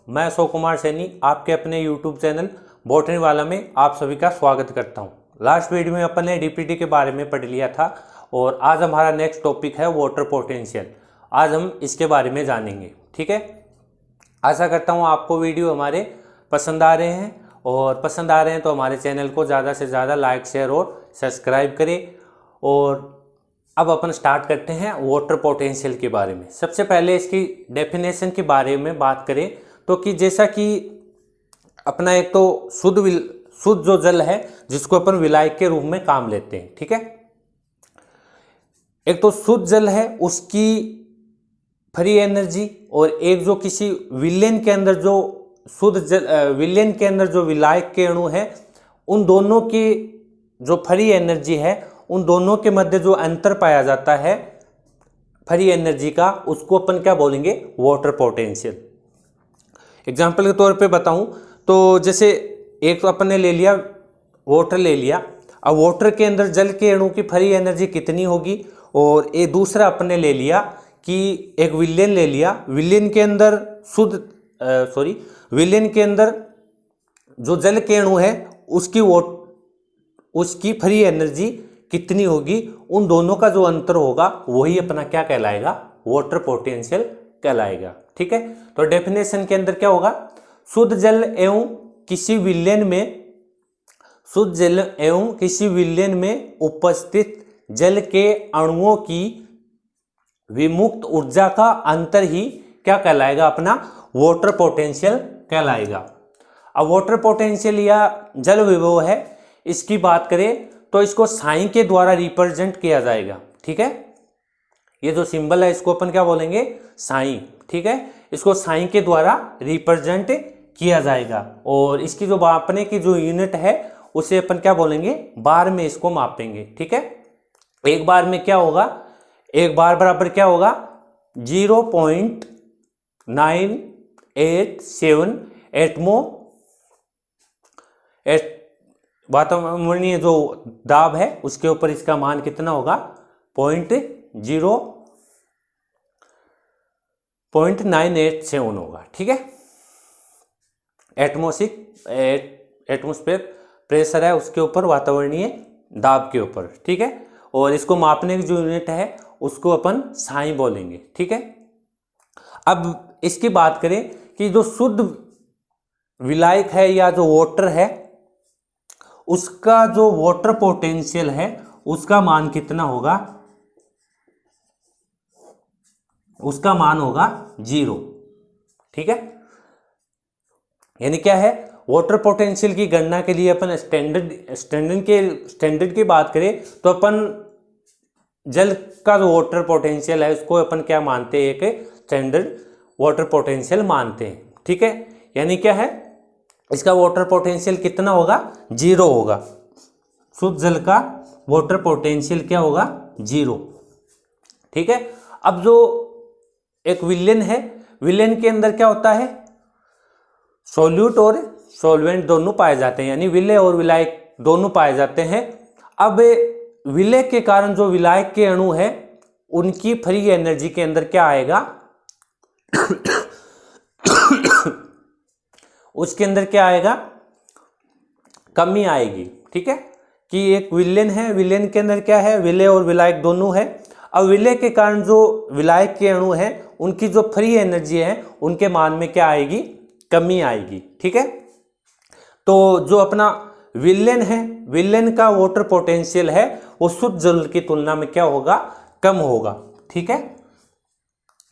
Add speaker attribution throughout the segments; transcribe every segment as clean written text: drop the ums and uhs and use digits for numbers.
Speaker 1: मैं अशोक कुमार सैनी आपके अपने YouTube चैनल बॉटनी वाला में आप सभी का स्वागत करता हूं। लास्ट वीडियो में अपन ने डीपीटी के बारे में पढ़ लिया था और आज हमारा नेक्स्ट टॉपिक है वाटर पोटेंशियल। आज हम इसके बारे में जानेंगे, ठीक है। आशा करता हूं आपको वीडियो हमारे पसंद आ रहे हैं, और पसंद आ रहे हैं तो हमारे चैनल को ज़्यादा से ज़्यादा लाइक, शेयर और सब्सक्राइब करें। और अब अपन स्टार्ट करते हैं वाटर पोटेंशियल के बारे में। सबसे पहले इसकी डेफिनेशन के बारे में बात करें तो कि जैसा कि अपना एक तो शुद्ध जो जल है जिसको अपन विलायक के रूप में काम लेते हैं, ठीक है। एक तो शुद्ध जल है उसकी फ्री एनर्जी, और एक जो किसी विलयन के अंदर जो शुद्ध जल विलयन के अंदर जो विलायक के अणु है उन दोनों की जो फ्री एनर्जी है, उन दोनों के मध्य जो अंतर पाया जाता है फ्री एनर्जी का, उसको अपन क्या बोलेंगे, वाटर पोटेंशियल। एग्जाम्पल के तौर पे बताऊं तो जैसे एक तो अपन ने ले लिया वाटर ले लिया। अब वाटर के अंदर जल के अणु की फ्री एनर्जी कितनी होगी, और एक दूसरा अपन ने ले लिया कि एक विलयन ले लिया, विलयन के अंदर विलयन के अंदर जो जल के अणु है उसकी फ्री एनर्जी कितनी होगी, उन दोनों का जो अंतर होगा वही अपना क्या कहलाएगा, वाटर पोटेंशियल कहलाएगा, ठीक है। तो डेफिनेशन के अंदर क्या होगा, शुद्ध जल एवं किसी विलयन में उपस्थित जल के अणुओं की विमुक्त ऊर्जा का अंतर ही क्या कहलाएगा, अपना वाटर पोटेंशियल कहलाएगा। अब वाटर पोटेंशियल या जल विभव है, इसकी बात करें तो इसको साइन के द्वारा रिप्रेजेंट किया जाएगा, ठीक है। ये जो सिंबल है इसको अपन क्या बोलेंगे, साइन, ठीक है। इसको साइन के द्वारा रिप्रेजेंट किया जाएगा, और इसकी जो मापने की जो यूनिट है उसे अपन क्या बोलेंगे, बार में इसको मापेंगे, ठीक है। एक बार में क्या होगा, एक बार बराबर क्या होगा, 0.987 वातावरणीय जो दाब है उसके ऊपर इसका मान कितना होगा, 0.987 होगा, ठीक है। एटमॉस्फेयर प्रेशर है उसके ऊपर, वातावरणीय दाब के ऊपर, ठीक है। और इसको मापने की जो यूनिट है उसको अपन साई बोलेंगे, ठीक है। अब इसकी बात करें कि जो शुद्ध विलायक है या जो वाटर है उसका जो वाटर पोटेंशियल है उसका मान कितना होगा, उसका मान होगा 0, ठीक है। यानी क्या है, वाटर पोटेंशियल की गणना के लिए अपन स्टैंडर्ड की बात करें तो अपन जल का जो वाटर पोटेंशियल है उसको अपन क्या मानते हैं, एक स्टैंडर्ड वाटर पोटेंशियल मानते हैं, ठीक है। यानी क्या है, इसका वाटर पोटेंशियल कितना होगा, 0 होगा। शुद्ध जल का वाटर पोटेंशियल क्या होगा, 0, ठीक है। अब जो एक विलयन है, विलयन के अंदर क्या होता है, सॉल्यूट और सॉल्वेंट दोनों पाए जाते हैं, यानी विलय और विलायक दोनों पाए जाते हैं। अब विलय के कारण जो विलायक के अणु है उनकी फ्री एनर्जी के अंदर क्या आएगा उसके अंदर क्या आएगा, कमी आएगी, ठीक है। कि एक विलयन है, विलयन के अंदर क्या है, विलय और विलायक दोनों है। अब विलय के कारण जो विलायक के अणु हैं उनकी जो फ्री एनर्जी है उनके मान में क्या आएगी, कमी आएगी, ठीक है। तो जो अपना विलयन है, विलयन का वाटर पोटेंशियल है वो शुद्ध जल की तुलना में क्या होगा, कम होगा, ठीक है।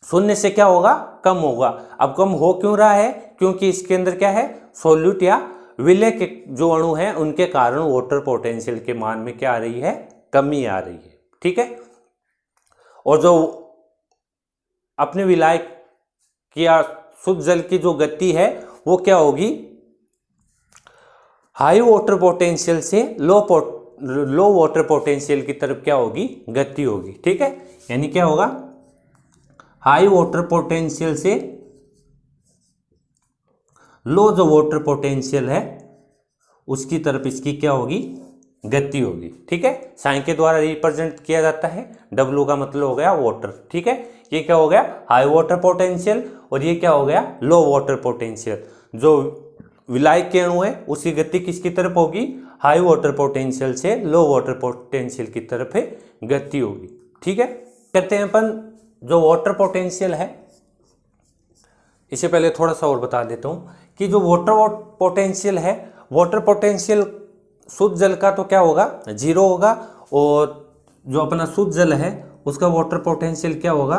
Speaker 1: शून्य से क्या होगा, कम होगा। अब कम हो क्यों रहा है, क्योंकि इसके अंदर क्या है, सॉल्यूट या विलय के जो अणु हैं उनके कारण वाटर पोटेंशियल के मान में क्या आ रही है, कमी आ रही है, ठीक है। और जो अपने विलायक या शुद्ध जल की जो गति है वो क्या होगी, हाई वाटर पोटेंशियल से लो वाटर पोटेंशियल की तरफ क्या होगी, गति होगी, ठीक है। यानी क्या होगा, हाई वाटर पोटेंशियल से लो जो वाटर पोटेंशियल है उसकी तरफ इसकी क्या होगी, गति होगी। ठीक है, साइन के द्वारा रिप्रेजेंट किया जाता है। डब्ल्यू का मतलब हो गया वाटर। ठीक है, ये क्या हो गया, हाई वाटर पोटेंशियल, और ये क्या हो गया, लो वाटर पोटेंशियल। जो विलायक के अणु है उसकी गति किसकी तरफ होगी, हाई वाटर पोटेंशियल से लो वाटर पोटेंशियल की तरफ गति होगी। ठीक है, कहते हैं अपन जो वाटर पोटेंशियल है, इससे पहले थोड़ा सा और बता देता हूं कि जो वाटर पोटेंशियल है, वाटर पोटेंशियल शुद्ध जल का तो क्या होगा, 0 होगा, और जो अपना शुद्ध जल है उसका वाटर पोटेंशियल क्या होगा,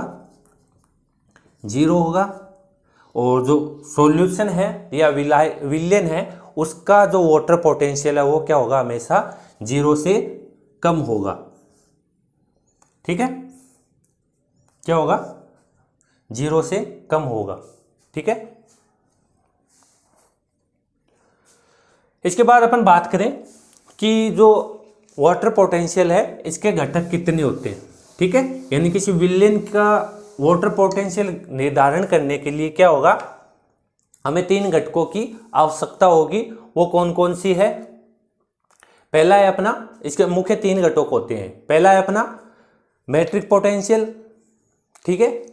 Speaker 1: 0 होगा, और जो सॉल्यूशन है या विलयन है उसका जो वाटर पोटेंशियल है वो क्या होगा, हमेशा 0 से कम होगा। ठीक है, क्या होगा, 0 से कम होगा। ठीक है, इसके बाद अपन बात करें कि जो वाटर पोटेंशियल है इसके घटक कितने होते हैं। ठीक है, यानी किसी विलयन का वाटर पोटेंशियल निर्धारण करने के लिए क्या होगा, हमें 3 घटकों की आवश्यकता होगी। वो कौन कौन सी है, पहला है अपना, इसके मुख्य 3 घटक होते हैं। पहला है अपना मैट्रिक पोटेंशियल, ठीक है,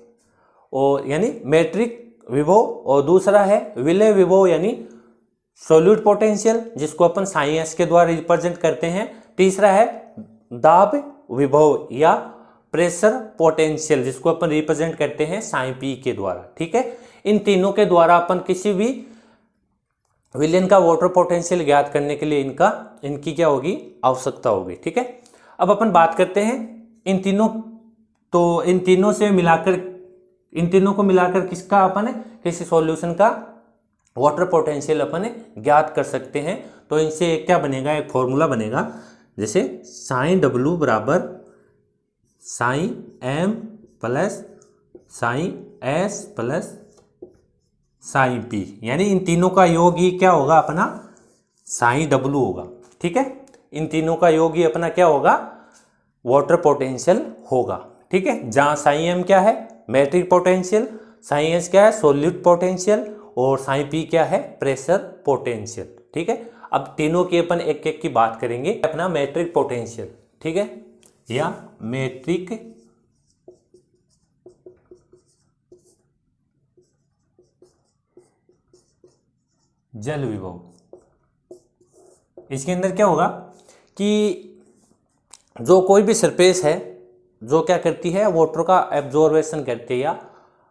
Speaker 1: और यानी मैट्रिक विभव, और दूसरा है विलय विभव यानी सॉल्यूट पोटेंशियल, जिसको अपन साइन एस के द्वारा रिप्रेजेंट करते हैं। तीसरा है दाब विभव या प्रेशर पोटेंशियल, जिसको अपन रिप्रेजेंट करते हैं साइन पी के द्वारा। ठीक है, इन तीनों के द्वारा अपन किसी भी विलयन का वाटर पोटेंशियल ज्ञात करने के लिए इनकी क्या होगी, आवश्यकता होगी। ठीक है, अब अपन बात करते हैं इन तीनों, तो इन तीनों को मिलाकर किसका अपन किसी सॉल्यूशन का वाटर पोटेंशियल अपन ज्ञात कर सकते हैं। तो इनसे एक क्या बनेगा, एक फॉर्मूला बनेगा, जैसे साइन डब्ल्यू बराबर sine M plus sine S plus sine P, यानी इन तीनों का योग ही क्या होगा, अपना साइन डब्ल्यू होगा। ठीक है, इन तीनों का योग ही अपना क्या होगा, वाटर पोटेंशियल होगा। ठीक है, जहां साइन एम क्या है, मैट्रिक पोटेंशियल, साइन एस क्या है, सॉल्यूट पोटेंशियल, और साइन पी क्या है, प्रेशर पोटेंशियल। ठीक है, अब तीनों की अपन एक एक की बात करेंगे। अपना मैट्रिक पोटेंशियल, ठीक है, या मैट्रिक जल विभव, इसके अंदर क्या होगा कि जो कोई भी सरफेस है जो क्या करती है, वाटर का एब्जॉर्बेशन करती है या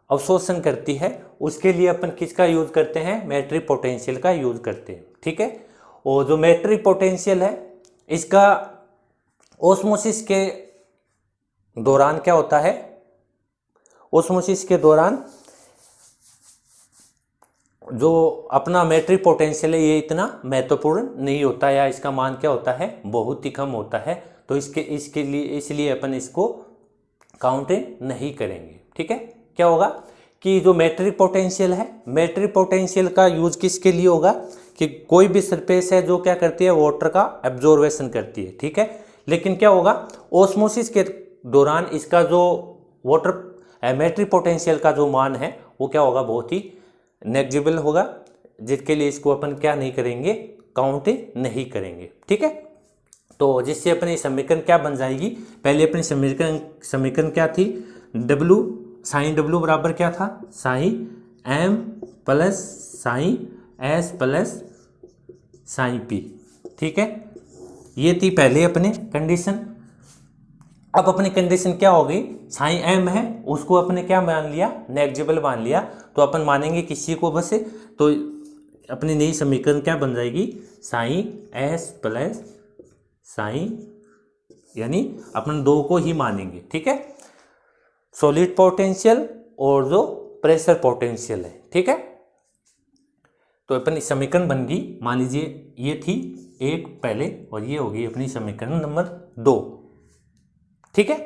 Speaker 1: अवशोषण करती है, उसके लिए अपन किसका यूज करते हैं, मैट्रिक पोटेंशियल का यूज करते हैं। ठीक है, और जो मैट्रिक पोटेंशियल है इसका ओस्मोसिस के दौरान क्या होता है, ओस्मोसिस के दौरान जो अपना मैट्रिक पोटेंशियल है ये इतना महत्वपूर्ण नहीं होता, या इसका मान क्या होता है, बहुत ही कम होता है। तो इसके लिए इसलिए अपन इसको काउंट नहीं करेंगे। ठीक है, क्या होगा कि जो मैट्रिक पोटेंशियल है, मैट्रिक पोटेंशियल का यूज किसके लिए होगा, कि कोई भी सरफेस है जो क्या करती है, वाटर का एब्जॉर्बेशन करती है। ठीक है, लेकिन क्या होगा, ओस्मोसिस के दौरान इसका जो वाटर मैट्रिक पोटेंशियल का जो मान है वो क्या होगा, बहुत ही नेग्लिजिबल होगा, जिसके लिए इसको अपन क्या नहीं करेंगे, काउंट नहीं करेंगे। ठीक है, तो जिससे अपनी समीकरण क्या बन जाएगी, पहले अपनी समीकरण क्या थी, डब्ल्यू साइन डब्ल्यू बराबर क्या था, sine M plus sine S plus sine P. ठीक है, ये थी पहले अपने कंडीशन। अब अपनी कंडीशन क्या हो गई, साइन एम है उसको अपने क्या मान लिया, नेग्लिजिबल मान लिया, तो अपन मानेंगे किसी को बस, तो अपनी नई समीकरण क्या बन जाएगी, साइन एस प्लस साइन, यानी अपन दो को ही मानेंगे। ठीक है, सॉलिड पोटेंशियल और जो प्रेशर पोटेंशियल है। ठीक है, तो अपनी समीकरण बन गई, मान लीजिए ये थी एक पहले, और ये होगी अपनी समीकरण नंबर 2। ठीक है,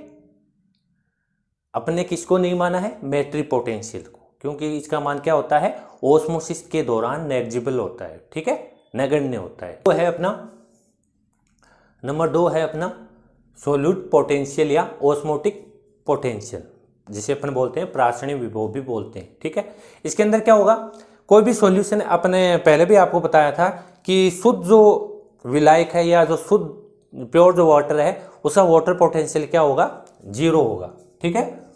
Speaker 1: अपने किसको नहीं माना है, मैट्रिक पोटेंशियल को, क्योंकि इसका मान क्या होता है, ओस्मोसिस के दौरान नेग्लिजिबल होता है। ठीक है, नगण्य होता है। तो है अपना नंबर 2 है अपना सोल्यूट पोटेंशियल या ओस्मोटिक पोटेंशियल, जिसे अपन बोलते हैं प्रासरणिक विभव भी बोलते हैं। ठीक है, इसके अंदर क्या होगा, कोई भी सॉल्यूशन, अपने पहले भी आपको बताया था कि शुद्ध जो विलायक है या जो शुद्ध प्योर जो वाटर है उसका वाटर पोटेंशियल क्या होगा, 0 होगा। ठीक है,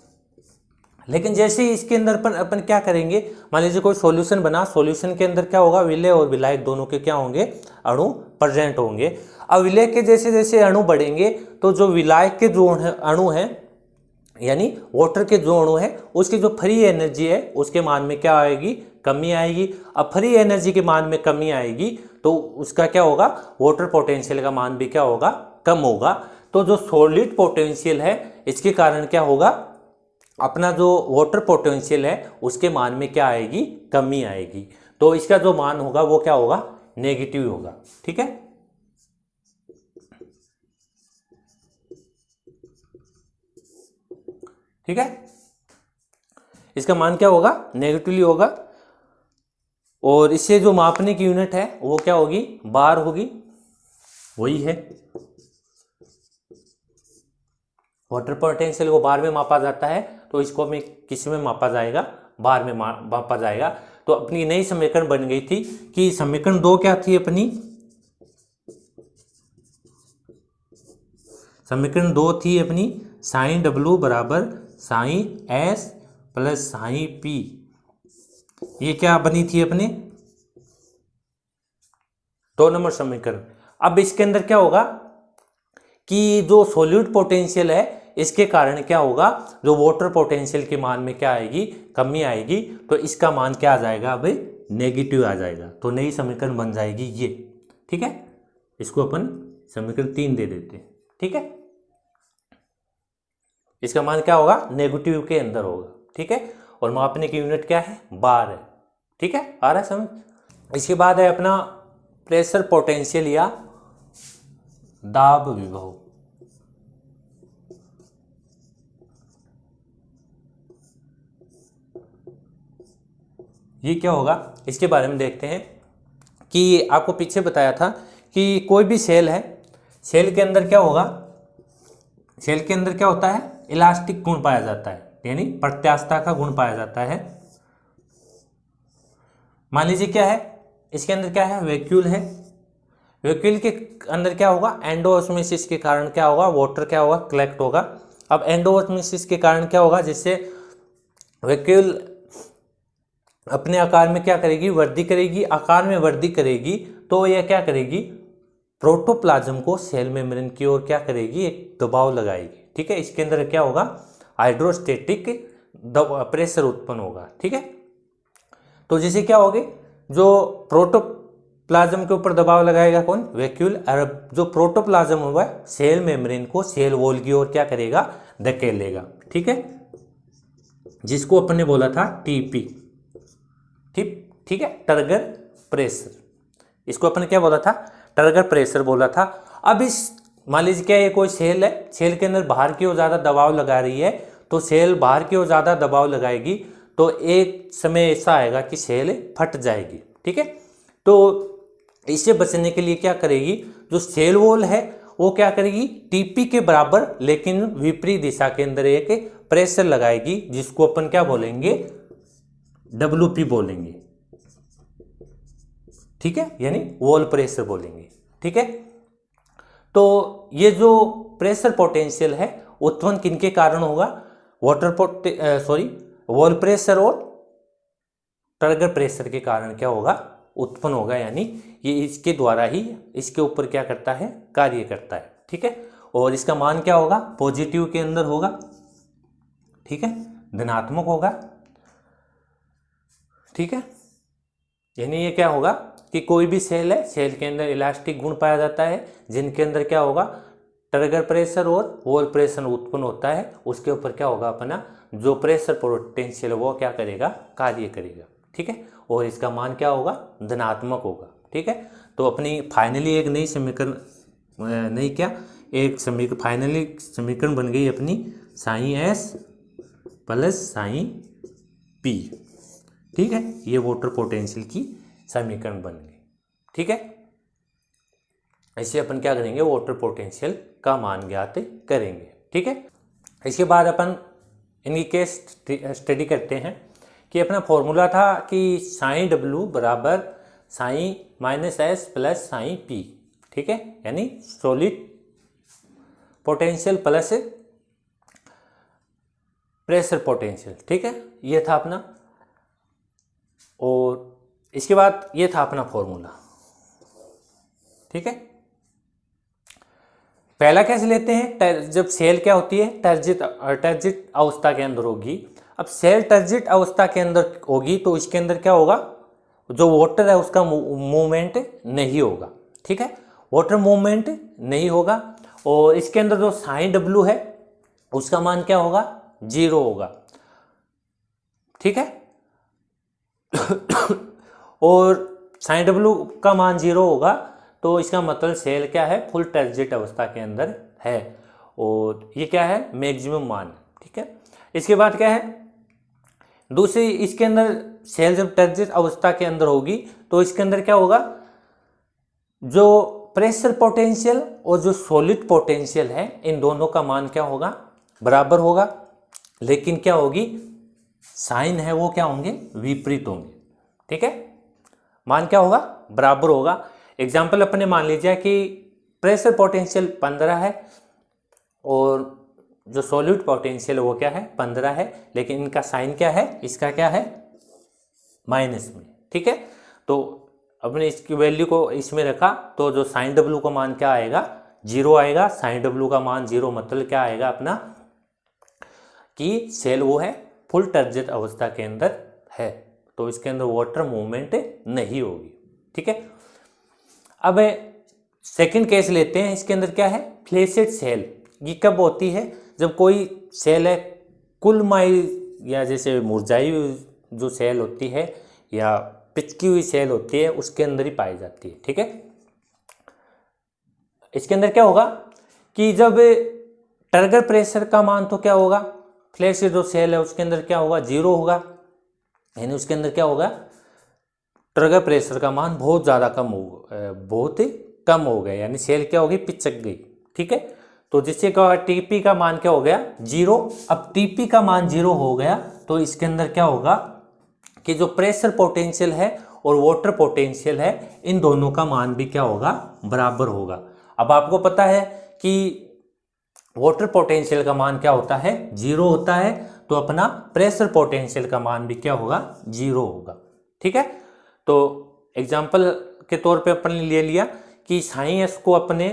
Speaker 1: लेकिन जैसे ही इसके अंदर अपन क्या करेंगे, मान लीजिए कोई सॉल्यूशन बना, सॉल्यूशन के अंदर क्या होगा, विलेय और विलायक दोनों के क्या होंगे, अणु प्रेजेंट होंगे। अब विलेय के जैसे जैसे अणु बढ़ेंगे तो जो विलायक के जो अणु हैं यानी वाटर के जो अणु है उसकी जो फ्री एनर्जी है उसके मान में क्या आएगी, कमी आएगी। अब फ्री एनर्जी के मान में कमी आएगी तो उसका क्या होगा, वाटर पोटेंशियल का मान भी क्या होगा, कम होगा। तो जो सॉलिड पोटेंशियल है इसके कारण क्या होगा, अपना जो वाटर पोटेंशियल है उसके मान में क्या आएगी, कमी आएगी। तो इसका जो मान होगा वो क्या होगा, नेगेटिव होगा। ठीक है, ठीक है, इसका मान क्या होगा, नेगेटिवली होगा। और इससे जो मापने की यूनिट है वो क्या होगी, बार होगी, वही है। वाटर पोटेंशियल को बार में मापा जाता है तो इसको हमें किस में मापा जाएगा, बार में मापा जाएगा। तो अपनी नई समीकरण बन गई थी कि समीकरण 2 क्या थी अपनी, समीकरण 2 थी अपनी साइन डब्ल्यू बराबर sine S plus sine P. ये क्या बनी थी अपने 2 नंबर समीकरण। अब इसके अंदर क्या होगा कि जो सॉल्यूट पोटेंशियल है इसके कारण क्या होगा, जो वाटर पोटेंशियल के मान में क्या आएगी, कमी आएगी। तो इसका मान क्या आ जाएगा, अब नेगेटिव आ जाएगा। तो नई समीकरण बन जाएगी ये। ठीक है, इसको अपन समीकरण 3 दे देते हैं। ठीक है, इसका मान क्या होगा, नेगेटिव के अंदर होगा। ठीक है, और मापने की यूनिट क्या है, बार है। ठीक है, आ रहा है समझ। इसके बाद है अपना प्रेशर पोटेंशियल या दाब विभव। ये क्या होगा, इसके बारे में देखते हैं। कि आपको पीछे बताया था कि कोई भी सेल है, सेल के अंदर क्या होगा, सेल के अंदर क्या होता है, इलास्टिक गुण पाया जाता है, यानी प्रत्यास्थता का गुण पाया जाता है। मान लीजिए क्या है, इसके अंदर क्या है, वैक्यूल है। वैक्यूल के अंदर क्या होगा, एंडोऑस्मोसिस के कारण क्या होगा, वाटर क्या होगा, कलेक्ट होगा। अब एंडोऑस्मोसिस के कारण क्या होगा, जिससे वैक्यूल अपने आकार में क्या करेगी, वृद्धि करेगी। आकार में वृद्धि करेगी तो यह क्या करेगी, प्रोटोप्लाज्म को सेल मेम्ब्रेन की ओर क्या करेगी, एक दबाव लगाएगी। ठीक है, इसके अंदर क्या होगा, हाइड्रोस्टेटिक प्रेशर उत्पन्न होगा। ठीक है, तो जैसे क्या होगी, जो प्रोटोप्लाज्म के ऊपर दबाव लगाएगा कौन, वैक्यूल। और जो प्रोटोप्लाज्म होगा सेल मेम्ब्रेन को सेल वॉल की ओर क्या करेगा, धकेलेगा। ठीक है, जिसको अपन ने बोला था टीपी। ठीक है, टर्गर प्रेशर, इसको अपन क्या बोला था, टर्गर प्रेशर बोला था। अब इस मान लीजिए क्या ये कोई सेल है, सेल के अंदर बाहर की ओर ज़्यादा दबाव लगा रही है, तो सेल बाहर की ओर ज़्यादा दबाव लगाएगी तो एक समय ऐसा आएगा कि सेल फट जाएगी। ठीक है, तो इससे बचने के लिए क्या करेगी, जो सेल वॉल है वो क्या करेगी, टीपी के बराबर लेकिन विपरीत दिशा के अंदर एक प्रेशर लगाएगी, जिसको अपन क्या बोलेंगे, डब्ल्यूपी बोलेंगे। ठीक है, यानी वॉल प्रेशर बोलेंगे। ठीक है, तो ये जो प्रेशर पोटेंशियल है उत्पन्न किनके कारण होगा, वॉल प्रेशर और टर्गर प्रेशर के कारण क्या होगा, उत्पन्न होगा। यानी ये इसके द्वारा ही इसके ऊपर क्या करता है, कार्य करता है। ठीक है, और इसका मान क्या होगा, पॉजिटिव के अंदर होगा। ठीक है, धनात्मक होगा। ठीक है, यानी ये क्या होगा कि कोई भी सेल है, सेल के अंदर इलास्टिक गुण पाया जाता है, जिनके अंदर क्या होगा, टर्गर प्रेशर और वॉल प्रेशर उत्पन्न होता है। उसके ऊपर क्या होगा, अपना जो प्रेशर पोटेंशियल वो क्या करेगा, कार्य करेगा। ठीक है, और इसका मान क्या होगा, धनात्मक होगा। ठीक है, तो अपनी फाइनली एक नई समीकरण, नहीं क्या, एक समीकरण, फाइनली समीकरण बन गई अपनी sine S plus sine P. ठीक है, ये वाटर पोटेंशियल की समीकरण बन गई। ठीक है, ऐसे अपन क्या करेंगे, वाटर पोटेंशियल का मान ज्ञात करेंगे। ठीक है, इसके बाद अपन इनकी केस स्टडी करते हैं कि अपना फॉर्मूला था कि साइन डब्ल्यू बराबर sine minus S plus sine P. ठीक है, यानी solid potential plus pressure potential, ठीक है, ये था अपना। और इसके बाद ये था अपना फॉर्मूला, ठीक है। पहला कैसे लेते हैं, जब सेल क्या होती है, टर्जित अवस्था के अंदर होगी। अब सेल टर्जित अवस्था के अंदर होगी तो इसके अंदर क्या होगा, जो वाटर है उसका मूवमेंट नहीं होगा, ठीक है, वाटर मूवमेंट नहीं होगा। और इसके अंदर जो साइन डब्ल्यू है उसका मान क्या होगा, 0 होगा, ठीक है। और साइन डब्ल्यू का मान 0 होगा तो इसका मतलब सेल क्या है, फुल टर्जिट अवस्था के अंदर है। और ये क्या है, मैक्सिमम मान, ठीक है। इसके बाद क्या है, दूसरी इसके अंदर सेल जब टर्जिट अवस्था के अंदर होगी तो इसके अंदर क्या होगा, जो प्रेशर पोटेंशियल और जो सॉलिड पोटेंशियल है इन दोनों का मान क्या होगा, बराबर होगा। लेकिन क्या होगी, साइन है वो क्या होंगे, विपरीत होंगे, ठीक है। मान क्या होगा, बराबर होगा। एग्जाम्पल अपने मान लीजिए कि प्रेशर पोटेंशियल 15 है और जो सॉलिड पोटेंशियल वो क्या है, 15 है, लेकिन इनका साइन क्या है, इसका क्या है, माइनस में, ठीक है। तो अपने इसकी वैल्यू को इसमें रखा तो जो साइन डब्ल्यू का मान क्या आएगा, 0 आएगा। साइन डब्ल्यू का मान 0 मतलब क्या आएगा अपना, कि सेल वो है फुल टर्जिट अवस्था के अंदर है, तो इसके अंदर वाटर मूवमेंट नहीं होगी, ठीक है। अब सेकंड केस लेते हैं, इसके अंदर क्या है, फ्लैसिड सेल। ये कब होती है, जब कोई सेल है कुलमाई या जैसे मुरझाई हुई जो सेल होती है या पिचकी हुई सेल होती है उसके अंदर ही पाई जाती है, ठीक है। इसके अंदर क्या होगा कि जब टर्गर प्रेशर का मान तो क्या होगा, फ्लैसिड जो सेल है उसके अंदर क्या होगा, 0 होगा, यानी उसके अंदर क्या होगा, ट्रिगर प्रेशर का मान बहुत ज़्यादा कम हो, बहुत ही कम हो गया, यानी सेल क्या होगी, पिचक गई, ठीक है। तो जिससे क्या होगा, टीपी का मान क्या हो गया, 0। अब टीपी का मान 0 हो गया तो इसके अंदर क्या होगा कि जो प्रेशर पोटेंशियल है और वाटर पोटेंशियल है इन दोनों का मान भी क्या होगा, बराबर होगा। अब आपको पता है कि वाटर पोटेंशियल का मान क्या होता है, 0 होता है, तो अपना प्रेशर पोटेंशियल का मान भी क्या होगा, 0 होगा, ठीक है। तो एग्जाम्पल के तौर पे अपन ने ले लिया कि साइन एस को अपने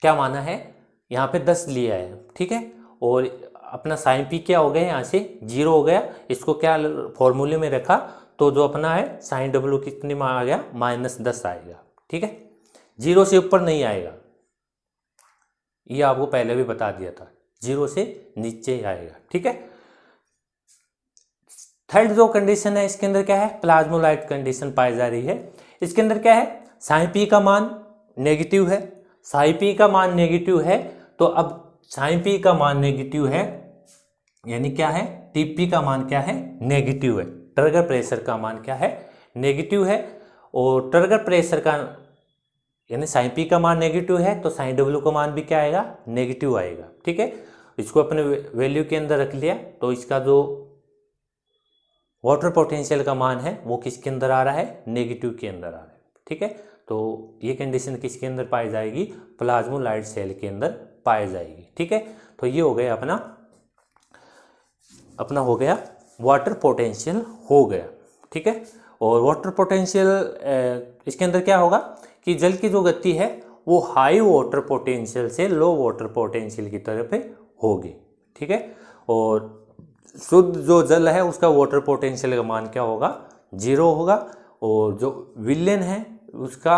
Speaker 1: क्या माना है, यहाँ पे 10 लिया है, ठीक है, और अपना साइन पी क्या हो गया, यहाँ से 0 हो गया, इसको क्या फॉर्मूले में रखा तो जो अपना है साइन डब्ल्यू कितने में आ गया, -10 आएगा, ठीक है, 0 से ऊपर नहीं आएगा, ये आपको पहले भी बता दिया था, 0 से नीचे ही आएगा, ठीक है। थर्ड जो कंडीशन है इसके अंदर क्या है, प्लाज्मोलाइट कंडीशन पाई जा रही है। इसके अंदर क्या है, साइन पी का मान नेगेटिव है, साइन पी का मान नेगेटिव है, तो अब साइन पी का मान नेगेटिव है यानी क्या है, टीपी का मान क्या है, नेगेटिव है, ट्रिगर प्रेशर का मान क्या है, नेगेटिव है। और ट्रिगर प्रेशर का यानी साइन पी का मान नेगेटिव है तो साइन डब्ल्यू का मान भी क्या आएगा, नेगेटिव आएगा, ठीक है। इसको अपने वैल्यू के अंदर रख लिया तो इसका जो वाटर पोटेंशियल का मान है वो किसके अंदर आ रहा है, नेगेटिव के अंदर आ रहा है, ठीक है। तो ये कंडीशन किसके अंदर पाई जाएगी, प्लाज्मोलाइट सेल के अंदर पाई जाएगी, ठीक है। तो ये हो गया अपना हो गया वाटर पोटेंशियल हो गया, ठीक है। और वाटर पोटेंशियल इसके अंदर क्या होगा कि जल की जो गति है वो हाई वाटर पोटेंशियल से लो वाटर पोटेंशियल की तरफ होगी, ठीक है। और शुद्ध जो जल है उसका वाटर पोटेंशियल का मान क्या होगा, 0 होगा, और जो विलेन है उसका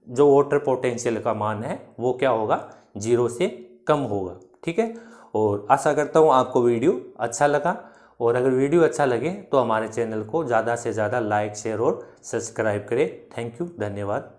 Speaker 1: जो वाटर पोटेंशियल का मान है वो क्या होगा, 0 से कम होगा, ठीक है। और आशा करता हूँ आपको वीडियो अच्छा लगा, और अगर वीडियो अच्छा लगे तो हमारे चैनल को ज़्यादा से ज़्यादा लाइक, शेयर और सब्सक्राइब करें। थैंक यू, धन्यवाद।